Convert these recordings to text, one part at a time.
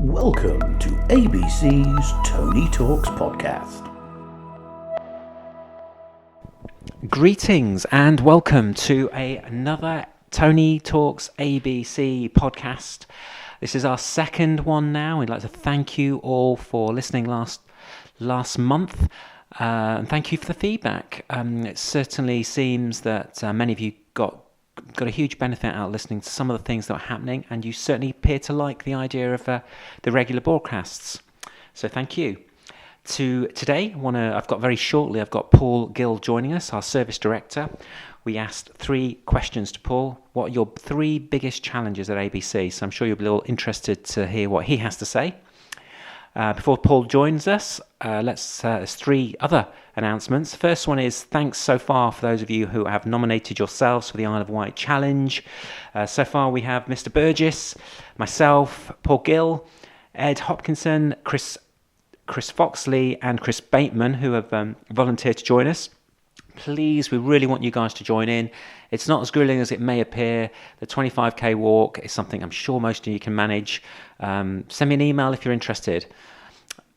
Welcome to ABC's Toni Talks podcast. Greetings and welcome to another Toni Talks ABC podcast. This is our second one now. We'd like to thank you all for listening last month, and thank you for the feedback. It certainly seems that many of you got a huge benefit out of listening to some of the things that are happening, and you certainly appear to like the idea of the regular broadcasts. So thank you. Today, I've got Paul Gill joining us, our service director. We asked 3 questions to Paul. What are your 3 biggest challenges at ABC? So I'm sure you'll be all interested to hear what he has to say. Before Paul joins us, there's 3 other announcements. First one is thanks so far for those of you who have nominated yourselves for the Isle of Wight Challenge. So far we have Mr. Burgess, myself, Paul Gill, Ed Hopkinson, Chris Foxley and Chris Bateman, who have volunteered to join us. Please, we really want you guys to join in. It's not as grueling as it may appear. The 25k walk is something I'm sure most of you can manage. Send me an email if you're interested.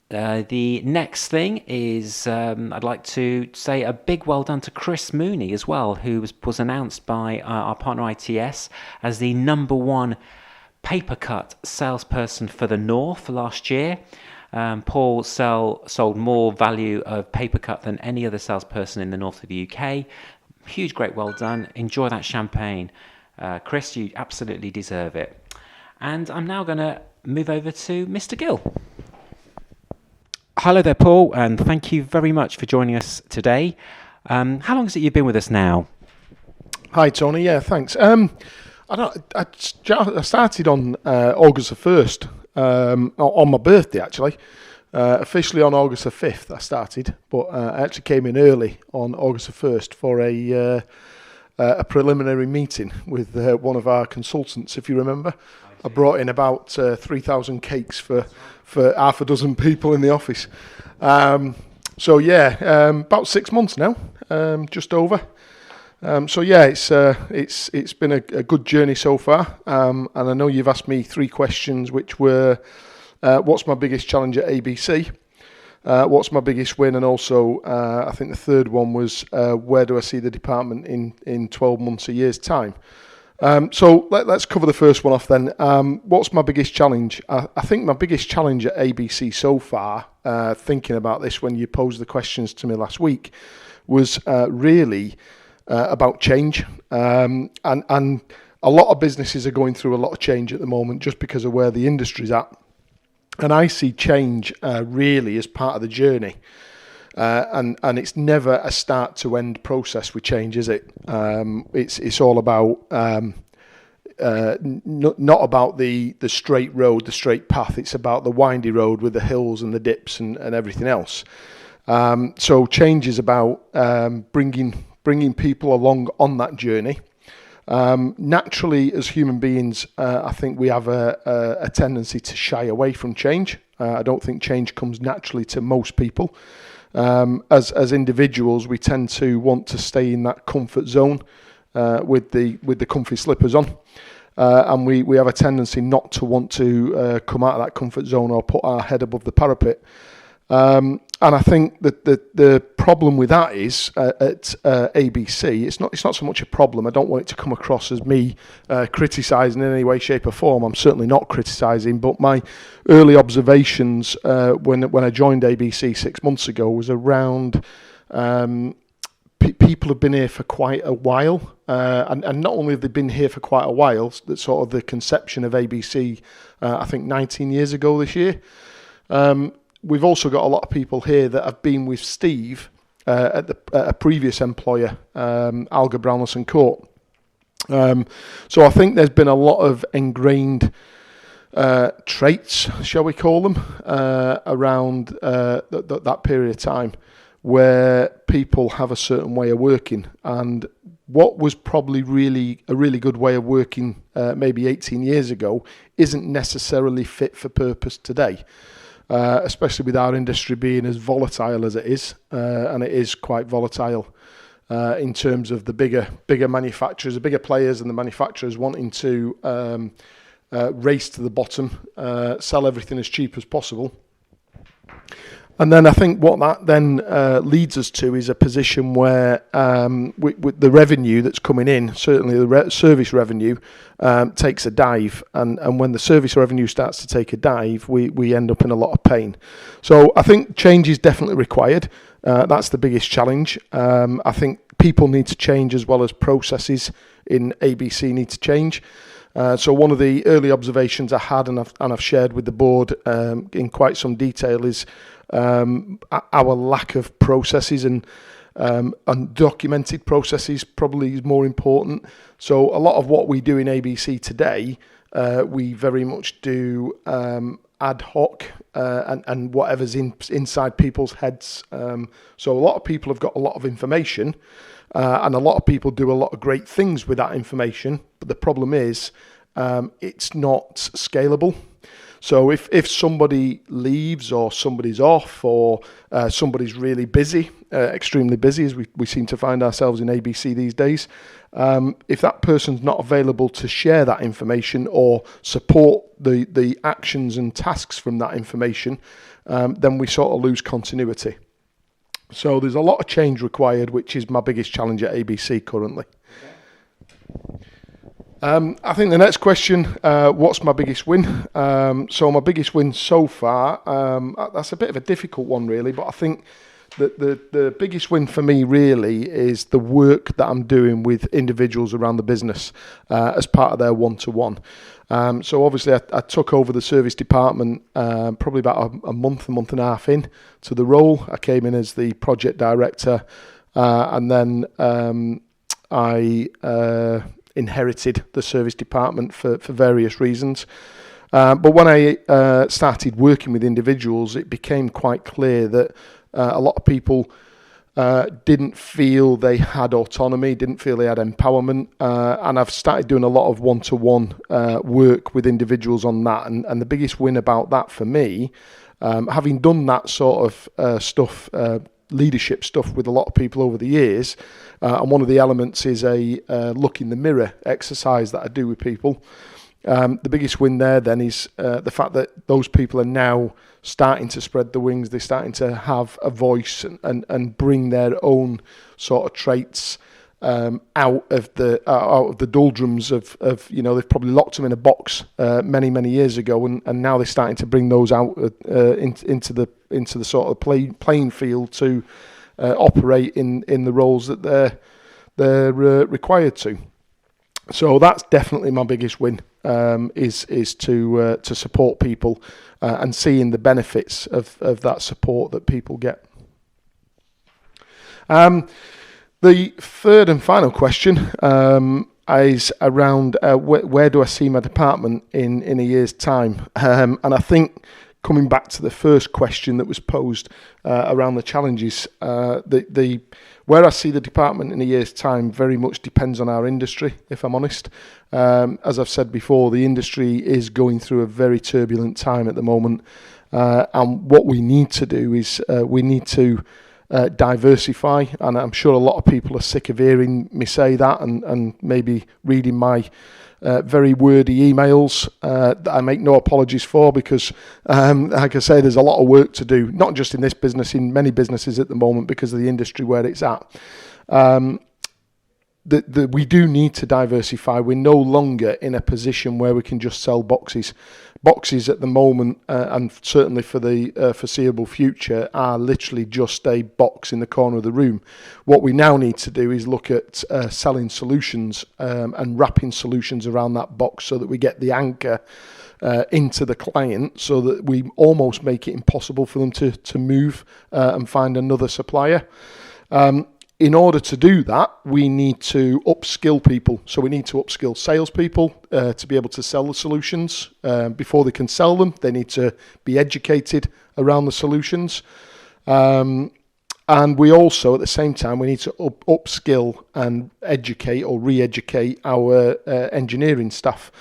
The next thing is I'd like to say a big well done to Chris Mooney as well, who was announced by our partner ITS as the number 1 paper cut salesperson for the North last year. Paul sold more value of paper cut than any other salesperson in the north of the UK. Huge, great, well done. Enjoy that champagne. Chris, you absolutely deserve it. And I'm now going to move over to Mr. Gill. Hello there, Paul, and thank you very much for joining us today. How long has it you've been with us now? Hi, Tony. Yeah, thanks. I started on August the 1st. On my birthday, actually. Officially on August the 5th I started, but I actually came in early on August the 1st for a preliminary meeting with one of our consultants, if you remember. I brought in about 3,000 cakes for half a dozen people in the office. About 6 months now, just over. It's been a good journey so far, and I know you've asked me 3 questions, which were, what's my biggest challenge at ABC, what's my biggest win, and also I think the third one was, where do I see the department in 12 months, a year's time. Let's cover the first one off then. What's my biggest challenge? I think my biggest challenge at ABC so far, thinking about this when you posed the questions to me last week, was really about change, and a lot of businesses are going through a lot of change at the moment just because of where the industry's at, and I see change really as part of the journey, and it's never a start to end process with change, is it? It's all about not about the straight road, the straight path. It's about the windy road with the hills and the dips and everything else. So change is about bringing people along on that journey. Naturally, as human beings, I think we have a tendency to shy away from change. I don't think change comes naturally to most people. As individuals, we tend to want to stay in that comfort zone with the comfy slippers on. And we have a tendency not to want to come out of that comfort zone or put our head above the parapet. And I think that the problem with that is at ABC, it's not so much a problem. I don't want it to come across as me criticising in any way, shape or form. I'm certainly not criticising, but my early observations when I joined ABC 6 months ago was around people have been here for quite a while, and not only have they been here for quite a while, that sort of the conception of ABC, I think 19 years ago this year. We've also got a lot of people here that have been with Steve at a previous employer, Alga Brownless and Court. So I think there's been a lot of ingrained traits, shall we call them, around that period of time where people have a certain way of working. And what was probably a really good way of working maybe 18 years ago isn't necessarily fit for purpose today. Especially with our industry being as volatile as it is, and it is quite volatile in terms of the bigger manufacturers, the bigger players and the manufacturers wanting to race to the bottom, sell everything as cheap as possible. And then I think what that then leads us to is a position where with the revenue that's coming in, certainly the service revenue, takes a dive. And when the service revenue starts to take a dive, we end up in a lot of pain. So I think change is definitely required. That's the biggest challenge. I think people need to change as well as processes in ABC need to change. So one of the early observations I had and I've shared with the board in quite some detail is our lack of processes and documented processes probably is more important. So a lot of what we do in ABC today, we very much do ad hoc and whatever's inside people's heads. So a lot of people have got a lot of information and a lot of people do a lot of great things with that information. But the problem is it's not scalable. So if somebody leaves or somebody's off or somebody's really busy, extremely busy, as we seem to find ourselves in ABC these days, if that person's not available to share that information or support the actions and tasks from that information, then we sort of lose continuity. So there's a lot of change required, which is my biggest challenge at ABC currently. I think the next question, what's my biggest win? So my biggest win so far, that's a bit of a difficult one really, but I think that the biggest win for me really is the work that I'm doing with individuals around the business as part of their one-to-one. So obviously I took over the service department probably about a month and a half in to the role. I came in as the project director and then I inherited the service department for various reasons. But when I started working with individuals, it became quite clear that a lot of people didn't feel they had autonomy, didn't feel they had empowerment. And I've started doing a lot of one-to-one work with individuals on that. And the biggest win about that for me, having done that sort of stuff, leadership stuff with a lot of people over the years, and one of the elements is a look in the mirror exercise that I do with people. The biggest win there then is the fact that those people are now starting to spread the wings. They're starting to have a voice and bring their own sort of traits out of the doldrums of they've probably locked them in a box many years ago, and now they're starting to bring those out into the sort of playing field to operate in the roles that they're required to. So that's definitely my biggest win, is to support people and seeing the benefits of that support that people get. The third and final question is around where do I see my department in a year's time? And I think coming back to the first question that was posed around the challenges, where I see the department in a year's time very much depends on our industry, if I'm honest. As I've said before, the industry is going through a very turbulent time at the moment. And what we need to do is we need to diversify. And I'm sure a lot of people are sick of hearing me say that and maybe reading my very wordy emails that I make no apologies for, because like I say, there's a lot of work to do, not just in this business, in many businesses at the moment because of the industry where it's at. We do need to diversify. We're no longer in a position where we can just sell boxes. Boxes at the moment, and certainly for the foreseeable future, are literally just a box in the corner of the room. What we now need to do is look at selling solutions and wrapping solutions around that box so that we get the anchor into the client, so that we almost make it impossible for them to move and find another supplier. In order to do that, we need to upskill people. So we need to upskill salespeople to be able to sell the solutions. Before they can sell them, they need to be educated around the solutions. And we also, at the same time, we need to upskill and educate or re-educate our engineering staff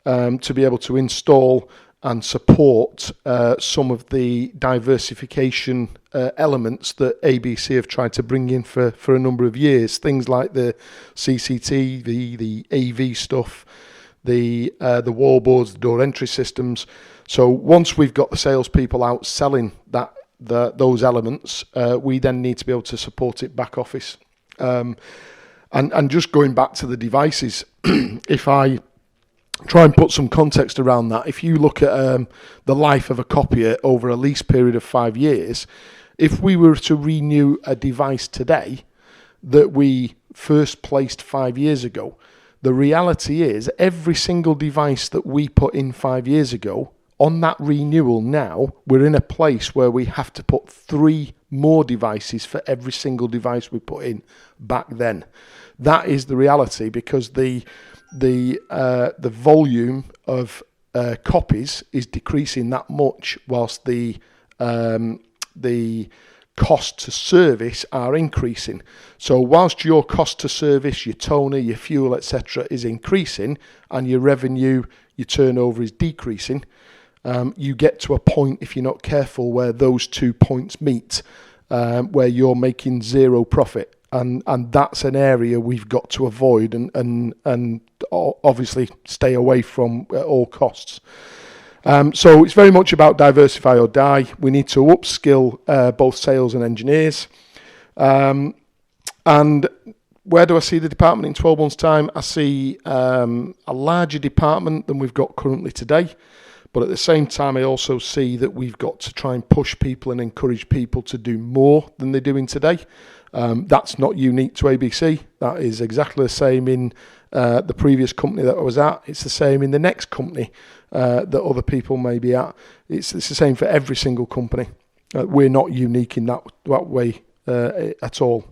to be able to install and support some of the diversification elements that ABC have tried to bring in for a number of years. Things like the CCTV, the AV stuff, the wall boards, the door entry systems. So once we've got the salespeople out selling those elements, we then need to be able to support it back office. And just going back to the devices, if I try and put some context around that, if you look at the life of a copier over a lease period of 5 years, if we were to renew a device today that we first placed 5 years ago, the reality is every single device that we put in 5 years ago, on that renewal now, we're in a place where we have to put 3 more devices for every single device we put in back then. That is the reality, because the volume of copies is decreasing that much, whilst the cost to service are increasing. So whilst your cost to service, your toner, your fuel, etc., is increasing, and your revenue, your turnover is decreasing, you get to a point, if you're not careful, where those 2 points meet, where you're making zero profit. And that's an area we've got to avoid and obviously stay away from at all costs. So it's very much about diversify or die. We need to upskill both sales and engineers. And where do I see the department in 12 months' time? I see a larger department than we've got currently today. But at the same time, I also see that we've got to try and push people and encourage people to do more than they're doing today. That's not unique to ABC. That is exactly the same in the previous company that I was at. It's the same in the next company that other people may be at. It's the same for every single company. We're not unique in that way at all.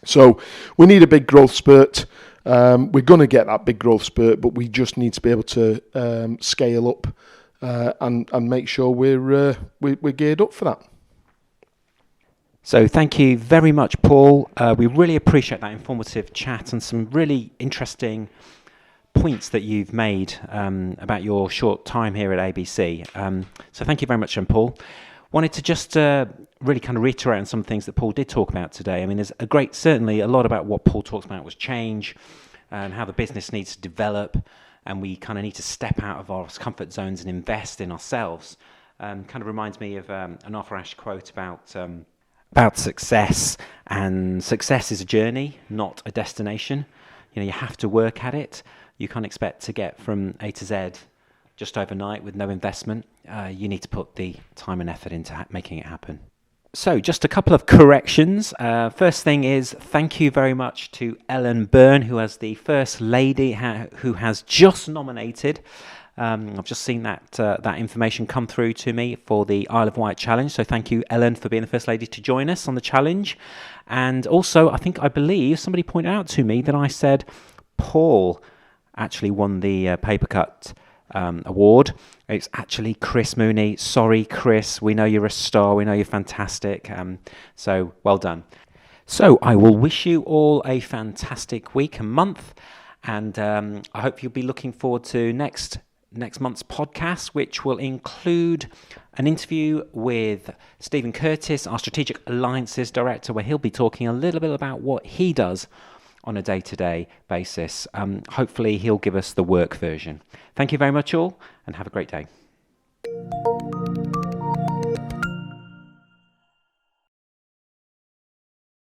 So we need a big growth spurt. We're going to get that big growth spurt, but we just need to be able to scale up and make sure we're geared up for that. So thank you very much, Paul. We really appreciate that informative chat and some really interesting points that you've made about your short time here at ABC. So thank you very much, Paul. Wanted to just really kind of reiterate on some things that Paul did talk about today. I mean, there's certainly a lot about what Paul talks about was change and how the business needs to develop, and we kind of need to step out of our comfort zones and invest in ourselves. Kind of reminds me of an Arthur Ashe quote about success, and success is a journey, not a destination. You have to work at it. You can't expect to get from A to Z just overnight with no investment. You need to put the time and effort into making it happen. So just a couple of corrections. First thing is, thank you very much to Ellen Byrne, who is the First Lady, who has just nominated. I've just seen that information come through to me for the Isle of Wight Challenge. So thank you, Ellen, for being the First Lady to join us on the challenge. And also, I believe somebody pointed out to me that I said Paul actually won the Paper Cut award. It's actually Chris Mooney. Sorry, Chris. We know you're a star. We know you're fantastic. So well done. So I will wish you all a fantastic week and month. And I hope you'll be looking forward to next month's podcast, which will include an interview with Stephen Curtis, our Strategic Alliances Director, where he'll be talking a little bit about what he does on a day-to-day basis. Hopefully he'll give us the work version. Thank you very much all, and have a great day.